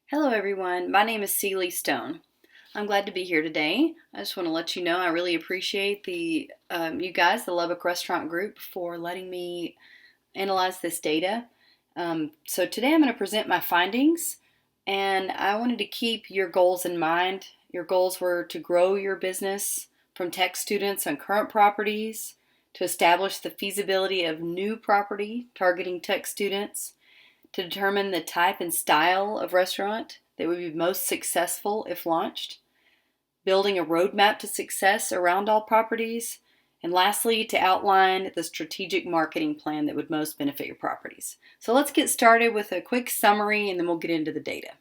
Hello everyone, my name is Cele Stone. I'm glad to be here today. I just want to let you know I really appreciate you guys, the Lubbock Restaurant Group, for letting me analyze this data. So today I'm going to present my findings, and I wanted to keep your goals in mind. Your goals were to grow your business from tech students on current properties, to establish the feasibility of new property targeting tech students, to determine the type and style of restaurant that would be most successful if launched, building a roadmap to success around all properties, and lastly, to outline the strategic marketing plan that would most benefit your properties. So let's get started with a quick summary and then we'll get into the data.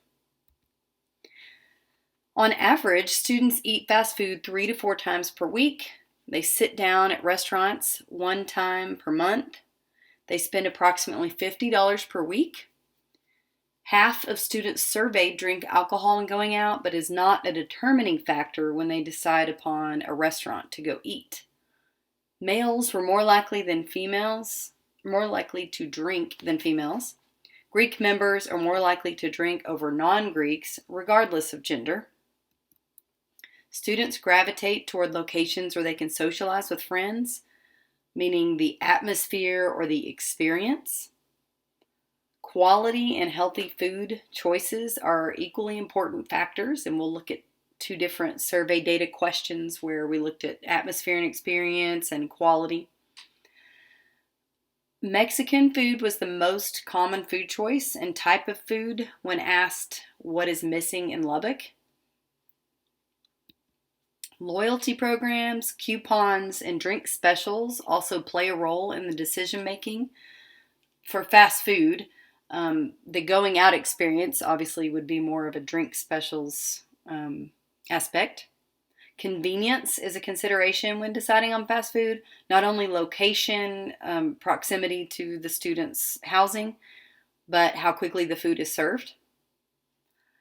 On average, students eat fast food 3 to 4 times per week. They sit down at restaurants 1 time per month. They spend approximately $50 per week. Half of students surveyed drink alcohol when going out, but is not a determining factor when they decide upon a restaurant to go eat. Males were more likely to drink than females. Greek members are more likely to drink over non-Greeks, regardless of gender. Students gravitate toward locations where they can socialize with friends, meaning the atmosphere or the experience. Quality and healthy food choices are equally important factors, and we'll look at 2 different survey data questions where we looked at atmosphere and experience and quality. Mexican food was the most common food choice and type of food when asked what is missing in Lubbock. Loyalty programs, coupons, and drink specials also play a role in the decision making. For fast food, the going out experience obviously would be more of a drink specials aspect. Convenience is a consideration when deciding on fast food, not only location, proximity to the students' housing, but how quickly the food is served.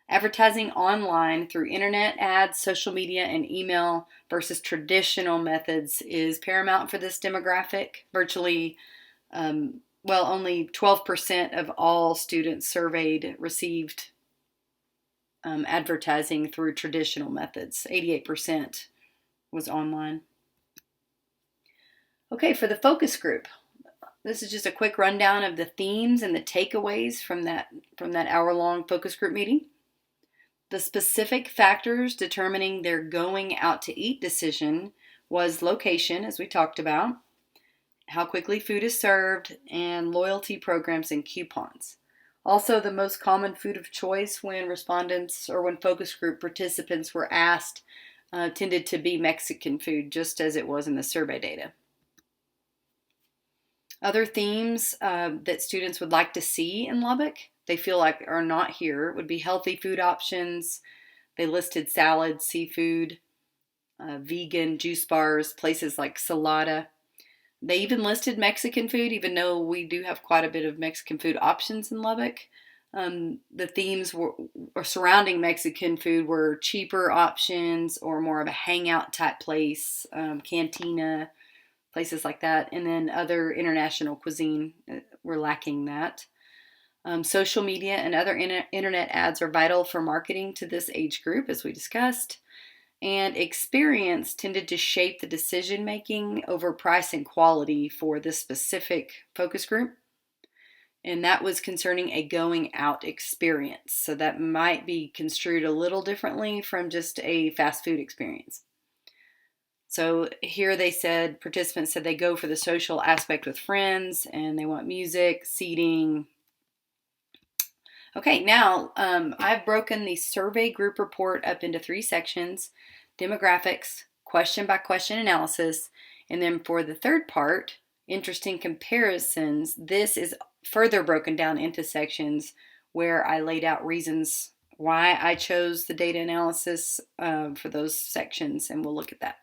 Advertising online through internet ads, social media, and email versus traditional methods is paramount for this demographic. Virtually, only 12% of all students surveyed received advertising through traditional methods. 88% was online. Okay, for the focus group, this is just a quick rundown of the themes and the takeaways from that hour-long focus group meeting. The specific factors determining their going out to eat decision was location, as we talked about, how quickly food is served, and loyalty programs and coupons. Also, the most common food of choice when respondents or when focus group participants were asked tended to be Mexican food, just as it was in the survey data. Other themes that students would like to see in Lubbock, they feel like are not here, would be healthy food options. They listed salads, seafood, vegan juice bars, places like Cele. They even listed Mexican food, even though we do have quite a bit of Mexican food options in Lubbock. The themes surrounding Mexican food were cheaper options or more of a hangout type place, cantina, places like that. And then other international cuisine were lacking that. Social media and other internet ads are vital for marketing to this age group, as we discussed. And experience tended to shape the decision making over price and quality for this specific focus group. And that was concerning a going out experience. So that might be construed a little differently from just a fast food experience. So here participants said they go for the social aspect with friends and they want music, seating. Okay, now I've broken the survey group report up into 3 sections: demographics, question by question analysis, and then for the third part, interesting comparisons, this is further broken down into sections where I laid out reasons why I chose the data analysis for those sections, and we'll look at that.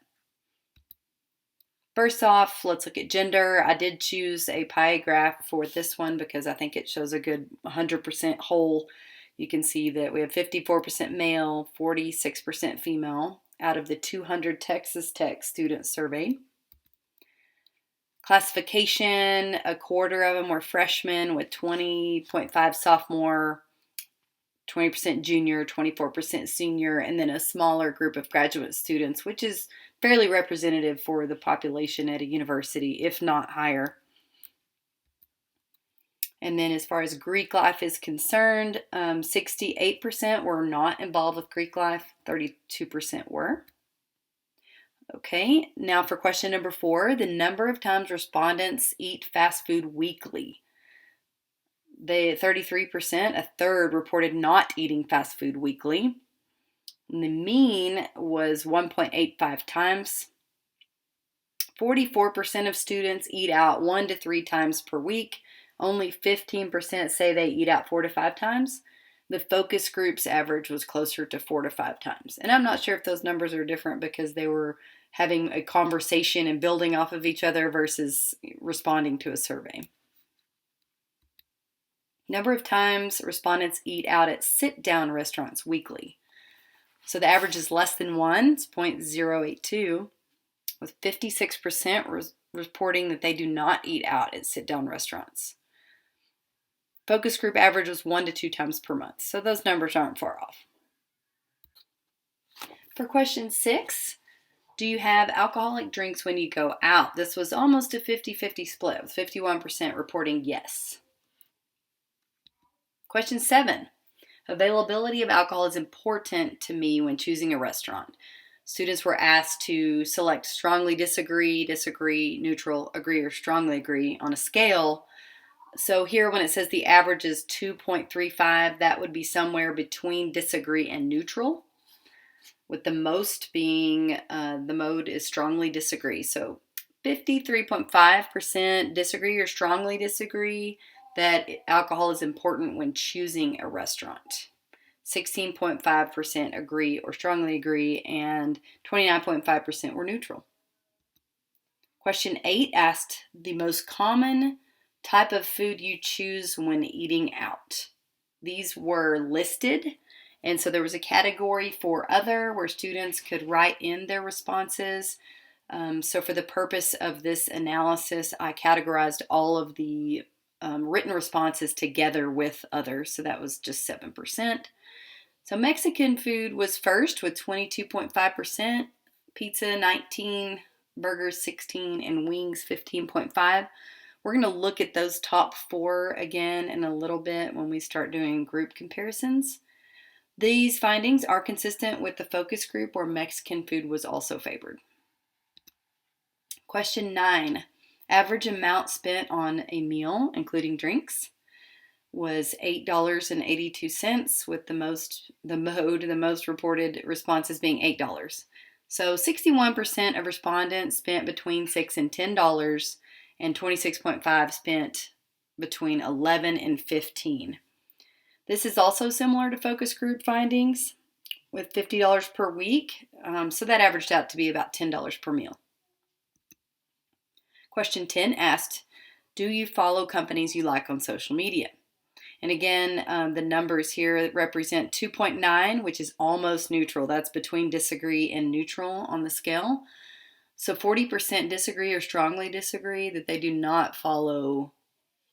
First off, let's look at gender. I did choose a pie graph for this one because I think it shows a good 100% whole. You can see that we have 54% male, 46% female out of the 200 Texas Tech students surveyed. Classification, a quarter of them were freshmen with 20.5 sophomore, 20% junior, 24% senior, and then a smaller group of graduate students, which is fairly representative for the population at a university, if not higher. And then as far as Greek life is concerned, 68% were not involved with Greek life, 32% were. Okay, now for question number 4, the number of times respondents eat fast food weekly. They 33%, a third, reported not eating fast food weekly. And the mean was 1.85 times. 44% of students eat out 1 to 3 times per week. Only 15% say they eat out 4 to 5 times. The focus group's average was closer to 4 to 5 times. And I'm not sure if those numbers are different because they were having a conversation and building off of each other versus responding to a survey. Number of times respondents eat out at sit-down restaurants weekly. So the average is less than 1, it's 0.082, with 56% reporting that they do not eat out at sit-down restaurants. Focus group average was 1 to 2 times per month, so those numbers aren't far off. For question 6, do you have alcoholic drinks when you go out? This was almost a 50-50 split, with 51% reporting yes. Question 7, availability of alcohol is important to me when choosing a restaurant. Students were asked to select strongly disagree, disagree, neutral, agree, or strongly agree on a scale. So here when it says the average is 2.35, that would be somewhere between disagree and neutral, with the most being the mode is strongly disagree. So 53.5% disagree or strongly disagree that alcohol is important when choosing a restaurant. 16.5% agree or strongly agree, and 29.5% were neutral. Question 8 asked the most common type of food you choose when eating out. These were listed, and so there was a category for other where students could write in their responses. So for the purpose of this analysis, I categorized all of the written responses together with others, so that was just 7%. So Mexican food was first with 22.5%, pizza 19, burgers 16, and wings 15.5. We're going to look at those top 4 again in a little bit when we start doing group comparisons. These findings are consistent with the focus group where Mexican food was also favored. Question 9. Average amount spent on a meal, including drinks, was $8.82, with the most reported responses being $8. So 61% of respondents spent between $6 and $10, and 26.5% spent between $11 and $15. This is also similar to focus group findings with $50 per week, so that averaged out to be about $10 per meal. Question 10 asked, do you follow companies you like on social media? And again, the numbers here represent 2.9, which is almost neutral. That's between disagree and neutral on the scale. So 40% disagree or strongly disagree that they do not follow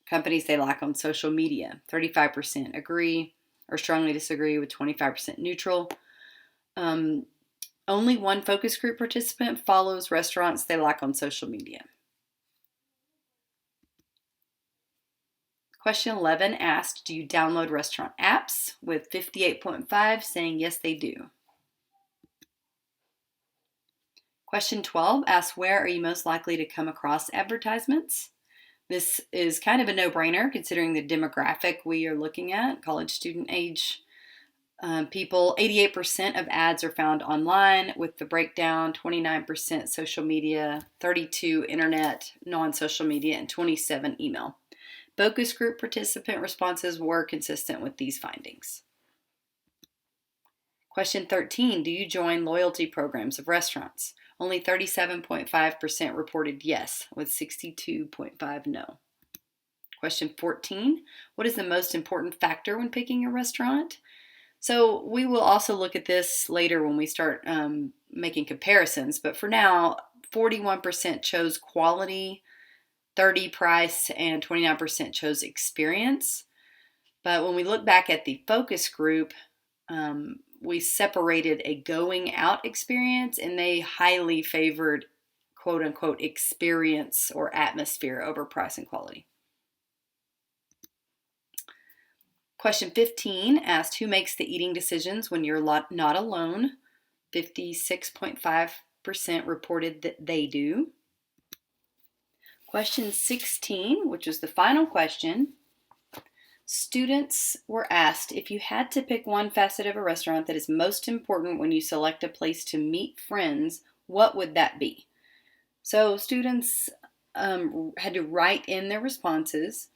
companies they like on social media. 35% agree or strongly disagree, with 25% neutral. Only one focus group participant follows restaurants they like on social media. Question 11 asked, do you download restaurant apps? With 58.5% saying yes, they do. Question 12 asks, where are you most likely to come across advertisements? This is kind of a no-brainer considering the demographic we are looking at, college student age people. 88% of ads are found online, with the breakdown 29% social media, 32% internet, non-social media, and 27% email. Focus group participant responses were consistent with these findings. Question 13, do you join loyalty programs of restaurants? Only 37.5% reported yes, with 62.5% no. Question 14, what is the most important factor when picking a restaurant? So we will also look at this later when we start making comparisons, but for now, 41% chose quality, 30% price, and 29% chose experience. But when we look back at the focus group, we separated a going out experience, and they highly favored quote unquote experience or atmosphere over price and quality. Question 15 asked, who makes the eating decisions when you're not alone? 56.5% reported that they do. Question 16, which was the final question, students were asked, if you had to pick one facet of a restaurant that is most important when you select a place to meet friends, what would that be? So students had to write in their responses.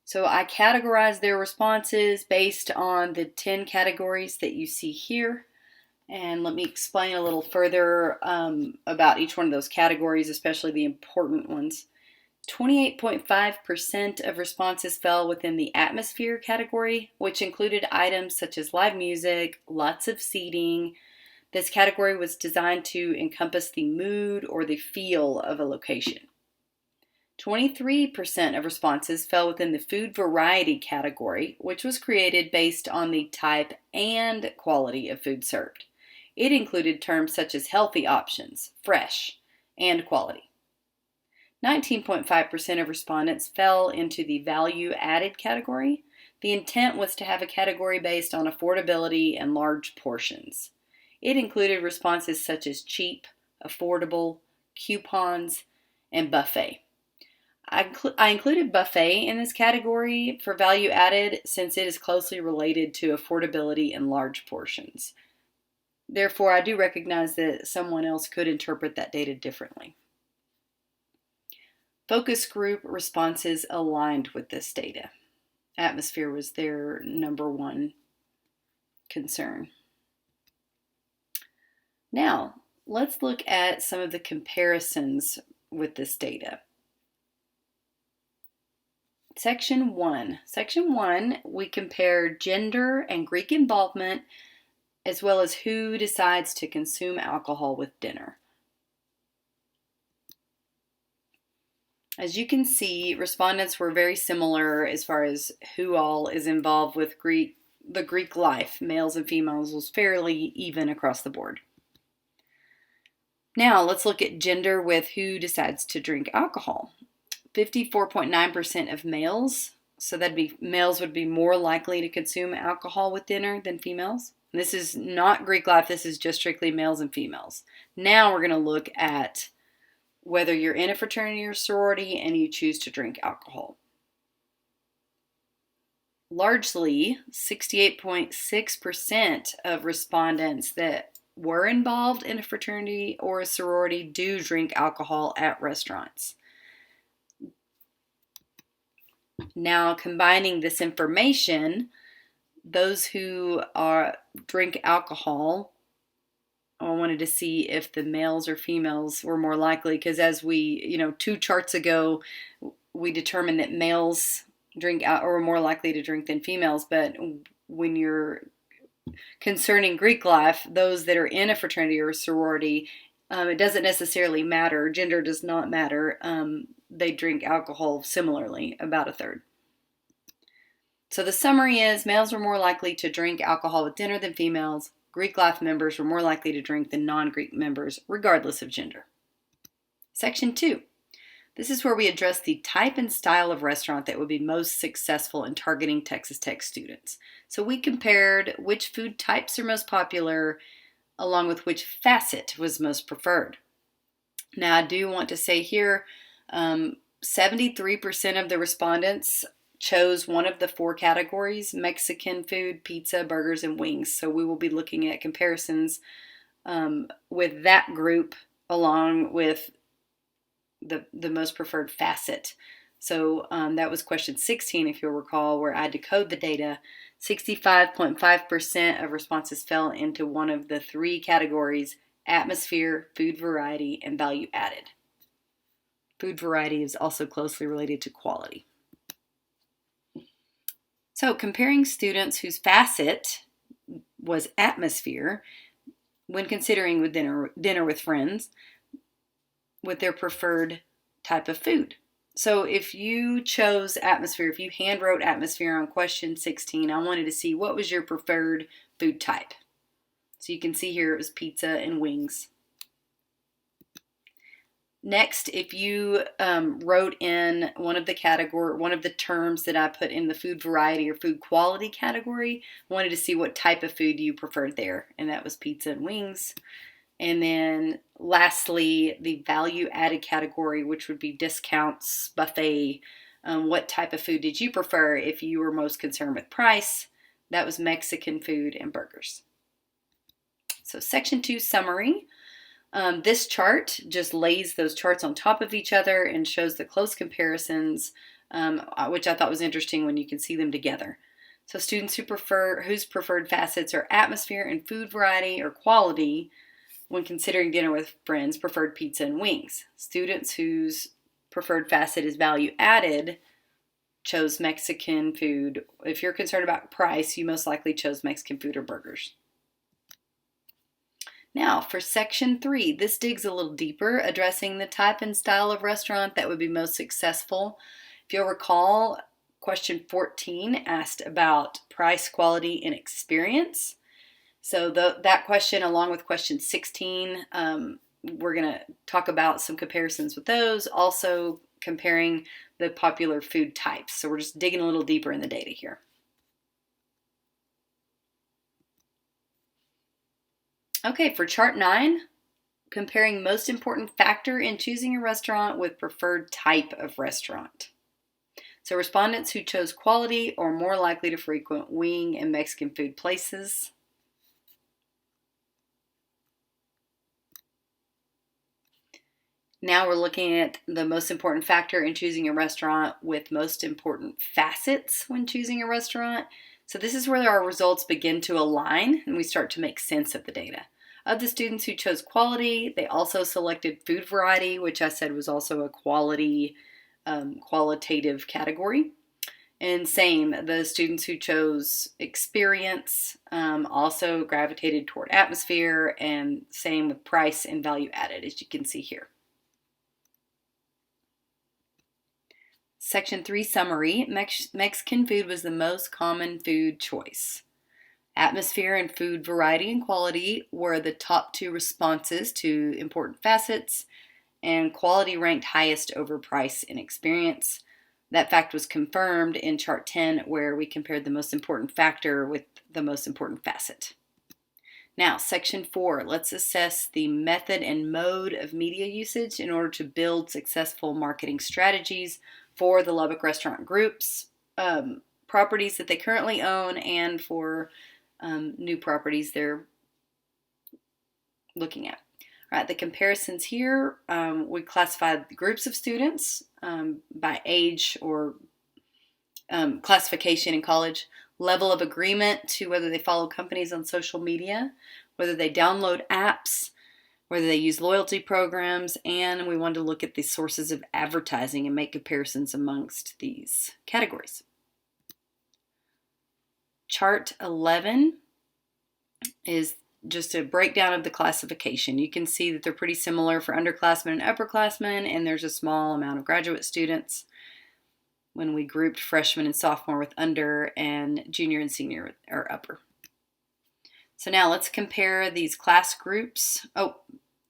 So I categorized their responses based on the 10 categories that you see here. And let me explain a little further about each one of those categories, especially the important ones. 28.5% of responses fell within the atmosphere category, which included items such as live music, lots of seating. This category was designed to encompass the mood or the feel of a location. 23% of responses fell within the food variety category, which was created based on the type and quality of food served. It included terms such as healthy options, fresh, and quality. 19.5% of respondents fell into the value-added category. The intent was to have a category based on affordability and large portions. It included responses such as cheap, affordable, coupons, and buffet. I included buffet in this category for value-added since it is closely related to affordability and large portions. Therefore, I do recognize that someone else could interpret that data differently. Focus group responses aligned with this data. Atmosphere was their number one concern. Now, let's look at some of the comparisons with this data. Section 1. Section 1, we compare gender and Greek involvement as well as who decides to consume alcohol with dinner. As you can see, respondents were very similar as far as who all is involved with the Greek life. Males and females was fairly even across the board. Now let's look at gender with who decides to drink alcohol. 54.9% of males, so males would be more likely to consume alcohol with dinner than females. And this is not Greek life, this is just strictly males and females. Now we're going to look at whether you're in a fraternity or sorority and you choose to drink alcohol. Largely, 68.6% of respondents that were involved in a fraternity or a sorority do drink alcohol at restaurants. Now, combining this information, those who drink alcohol, I wanted to see if the males or females were more likely, because as we, 2 charts ago, we determined that males drink or are more likely to drink than females. But when you're concerning Greek life, those that are in a fraternity or a sorority, it doesn't necessarily matter. Gender does not matter. They drink alcohol similarly, about a third. So the summary is males were more likely to drink alcohol with dinner than females. Greek life members were more likely to drink than non-Greek members, regardless of gender. Section 2. This is where we address the type and style of restaurant that would be most successful in targeting Texas Tech students. So we compared which food types are most popular, along with which facet was most preferred. Now, I do want to say here, 73% of the respondents chose one of the 4 categories: Mexican food, pizza, burgers, and wings. So we will be looking at comparisons with that group along with the most preferred facet. So that was question 16, if you'll recall, where I had to code the data. 65.5% of responses fell into one of the 3 categories: atmosphere, food variety, and value added. Food variety is also closely related to quality. So comparing students whose facet was atmosphere when considering with dinner with friends with their preferred type of food. So if you chose atmosphere, if you hand wrote atmosphere on question 16, I wanted to see what was your preferred food type. So you can see here it was pizza and wings. Next, if you wrote in one of the terms that I put in the food variety or food quality category, I wanted to see what type of food you preferred there, and that was pizza and wings. And then lastly, the value added category, which would be discounts, buffet. What type of food did you prefer if you were most concerned with price? That was Mexican food and burgers. So section 2 summary. This chart just lays those charts on top of each other and shows the close comparisons, which I thought was interesting when you can see them together. So students whose preferred facets are atmosphere and food variety or quality when considering dinner with friends preferred pizza and wings. Students whose preferred facet is value added chose Mexican food. If you're concerned about price, you most likely chose Mexican food or burgers. Now, for section 3, this digs a little deeper, addressing the type and style of restaurant that would be most successful. If you'll recall, question 14 asked about price, quality, and experience. So that question, along with question 16, we're going to talk about some comparisons with those, also comparing the popular food types. So we're just digging a little deeper in the data here. Okay, for chart 9, comparing most important factor in choosing a restaurant with preferred type of restaurant. So respondents who chose quality are more likely to frequent wing and Mexican food places. Now we're looking at the most important factor in choosing a restaurant with most important facets when choosing a restaurant. So this is where our results begin to align and we start to make sense of the data. Of the students who chose quality, they also selected food variety, which I said was also a qualitative category. And same, the students who chose experience also gravitated toward atmosphere, and same with price and value added, as you can see here. Section 3 summary, Mexican food was the most common food choice. Atmosphere and food variety and quality were the top 2 responses to important facets, and quality ranked highest over price and experience. That fact was confirmed in chart 10, where we compared the most important factor with the most important facet. Now, section 4, let's assess the method and mode of media usage in order to build successful marketing strategies for the Lubbock restaurant groups, properties that they currently own, and for new properties they're looking at. All right, the comparisons here, we classified groups of students by age or classification in college, level of agreement to whether they follow companies on social media, whether they download apps, whether they use loyalty programs, and we wanted to look at the sources of advertising and make comparisons amongst these categories. Chart 11 is just a breakdown of the classification. You can see that they're pretty similar for underclassmen and upperclassmen, and there's a small amount of graduate students when we grouped freshman and sophomore with under and junior and senior or upper. So now let's compare these class groups. Oh,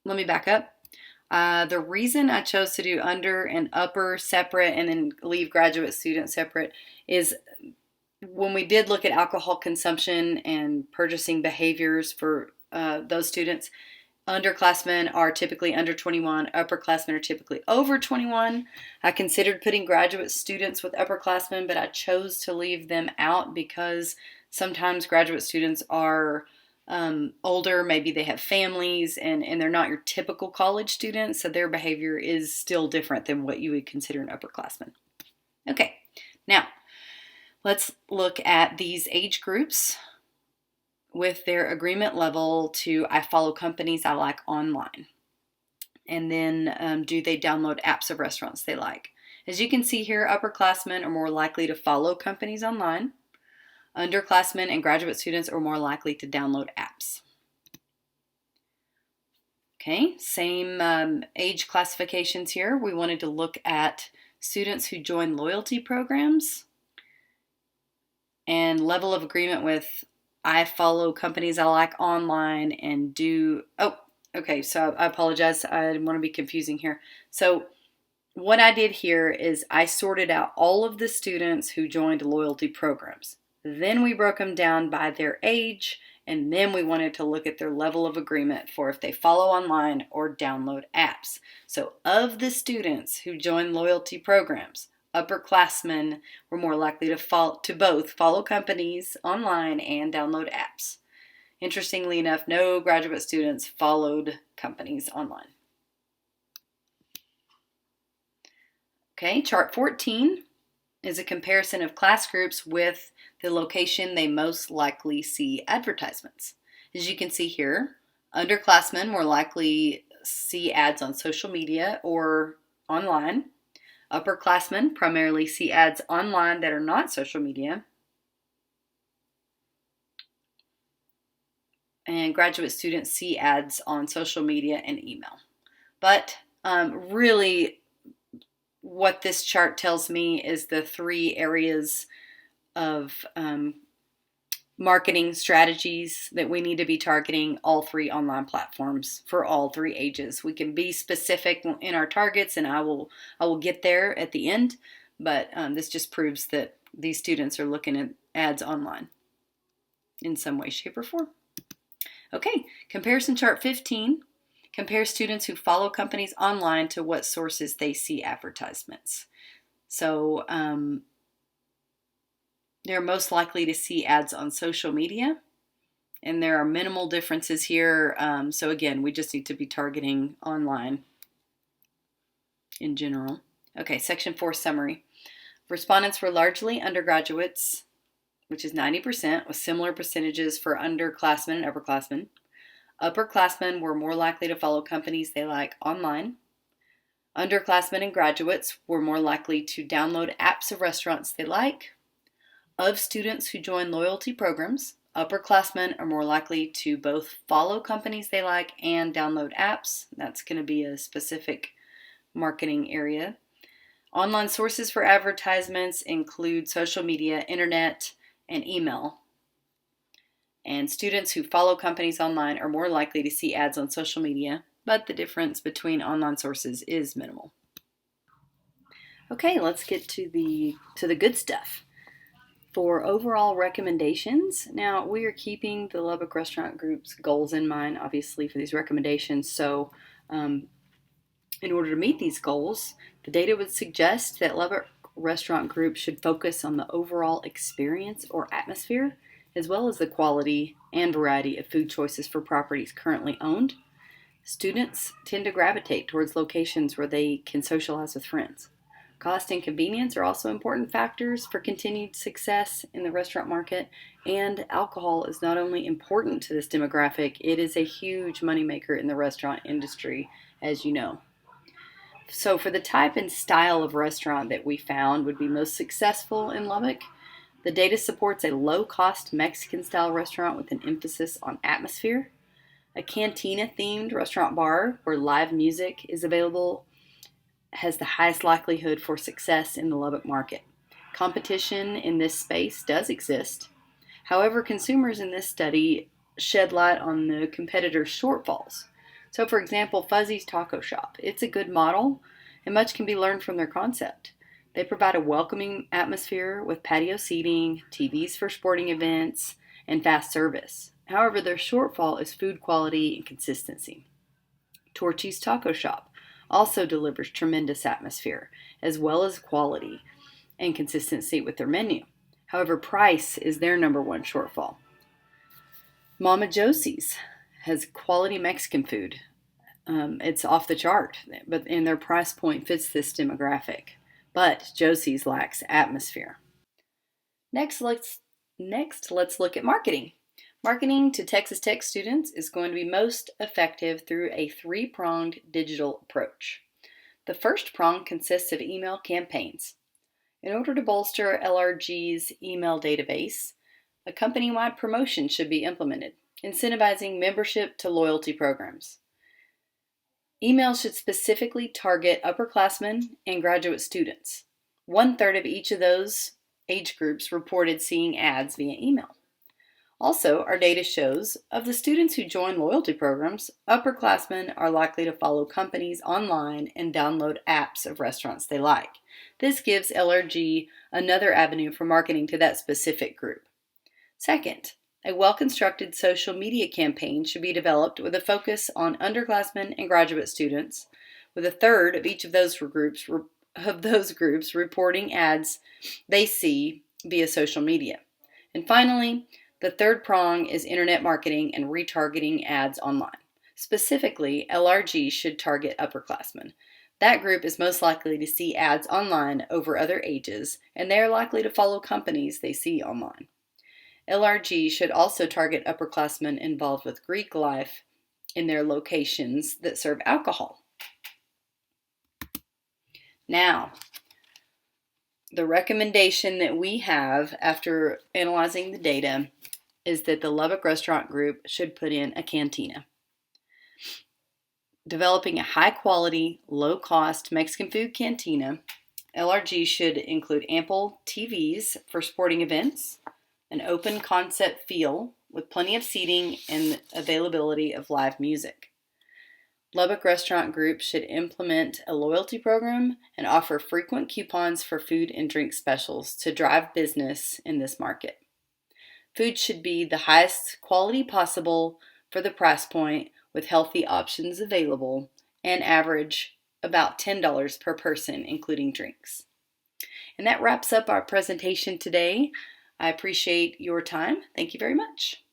let me back up. The reason I chose to do under and upper separate and then leave graduate student separate is when we did look at alcohol consumption and purchasing behaviors for those students, underclassmen are typically under 21, upperclassmen are typically over 21. I considered putting graduate students with upperclassmen, but I chose to leave them out because sometimes graduate students are older, maybe they have families, and they're not your typical college students, so their behavior is still different than what you would consider an upperclassman. Okay, now let's look at these age groups with their agreement level to I follow companies I like online. And then do they download apps of restaurants they like? As you can see here, upperclassmen are more likely to follow companies online. Underclassmen and graduate students are more likely to download apps. Okay, same age classifications here. We wanted to look at students who join loyalty programs, and level of agreement with I follow companies I like online and do. Oh, okay. So I apologize. I didn't want to be confusing here. So what I did here is I sorted out all of the students who joined loyalty programs. Then we broke them down by their age, and then we wanted to look at their level of agreement for if they follow online or download apps. So of the students who joined loyalty programs, upperclassmen were more likely to both follow companies online and download apps. Interestingly enough, no graduate students followed companies online. Okay, chart 14 is a comparison of class groups with the location they most likely see advertisements. As you can see here, underclassmen more likely see ads on social media or online. Upperclassmen primarily see ads online that are not social media. And graduate students see ads on social media and email. But really, what this chart tells me is the three areas of marketing strategies that we need to be targeting all three online platforms for all three ages. We can be specific in our targets, and I will get there at the end, but this just proves that these students are looking at ads online in some way, shape, or form. Okay, comparison chart 15. Compare students who follow companies online to what sources they see advertisements. So they're most likely to see ads on social media, and there are minimal differences here. So again, we just need to be targeting online in general. Okay, section 4 summary. Respondents were largely undergraduates, which is 90%, with similar percentages for underclassmen and upperclassmen. Upperclassmen were more likely to follow companies they like online. Underclassmen and graduates were more likely to download apps of restaurants they like. Of students who join loyalty programs, upperclassmen are more likely to both follow companies they like and download apps. That's going to be a specific marketing area. Online sources for advertisements include social media, internet, and email. And students who follow companies online are more likely to see ads on social media, but the difference between online sources is minimal. Okay, let's get to the good stuff. For overall recommendations, now we are keeping the Lubbock Restaurant Group's goals in mind, obviously, for these recommendations. So, in order to meet these goals, the data would suggest that Lubbock Restaurant Group should focus on the overall experience or atmosphere, as well as the quality and variety of food choices for properties currently owned. Students tend to gravitate towards locations where they can socialize with friends. Cost and convenience are also important factors for continued success in the restaurant market, and alcohol is not only important to this demographic, it is a huge moneymaker in the restaurant industry, as you know. So for the type and style of restaurant that we found would be most successful in Lubbock, the data supports a low-cost Mexican-style restaurant with an emphasis on atmosphere. A cantina-themed restaurant bar where live music is available has the highest likelihood for success in the Lubbock market. Competition in this space does exist. However, consumers in this study shed light on the competitors' shortfalls. So, for example, Fuzzy's Taco Shop. It's a good model, and much can be learned from their concept. They provide a welcoming atmosphere with patio seating, TVs for sporting events, and fast service. However, their shortfall is food quality and consistency. Torchy's Taco Shop also delivers tremendous atmosphere, as well as quality and consistency with their menu. However, price is their number one shortfall. Mama Josie's has quality Mexican food. It's off the chart, and their price point fits this demographic. But Josie's lacks atmosphere. Next, let's look at marketing. Marketing to Texas Tech students is going to be most effective through a three-pronged digital approach. The first prong consists of email campaigns. In order to bolster LRG's email database, a company-wide promotion should be implemented, incentivizing membership to loyalty programs. Emails should specifically target upperclassmen and graduate students. 1/3 of each of those age groups reported seeing ads via email. Also, our data shows of the students who join loyalty programs, upperclassmen are likely to follow companies online and download apps of restaurants they like. This gives LRG another avenue for marketing to that specific group. Second, a well-constructed social media campaign should be developed with a focus on underclassmen and graduate students, with 1/3 of each of those groups reporting ads they see via social media. And finally, the third prong is internet marketing and retargeting ads online. Specifically, LRG should target upperclassmen. That group is most likely to see ads online over other ages, and they are likely to follow companies they see online. LRG should also target upperclassmen involved with Greek life in their locations that serve alcohol. Now, the recommendation that we have after analyzing the data is that the Lubbock Restaurant Group should put in a cantina. Developing a high-quality, low-cost Mexican food cantina, LRG should include ample TVs for sporting events, an open concept feel with plenty of seating and availability of live music. Lubbock Restaurant Group should implement a loyalty program and offer frequent coupons for food and drink specials to drive business in this market. Food should be the highest quality possible for the price point with healthy options available and average about $10 per person, including drinks. And that wraps up our presentation today. I appreciate your time. Thank you very much.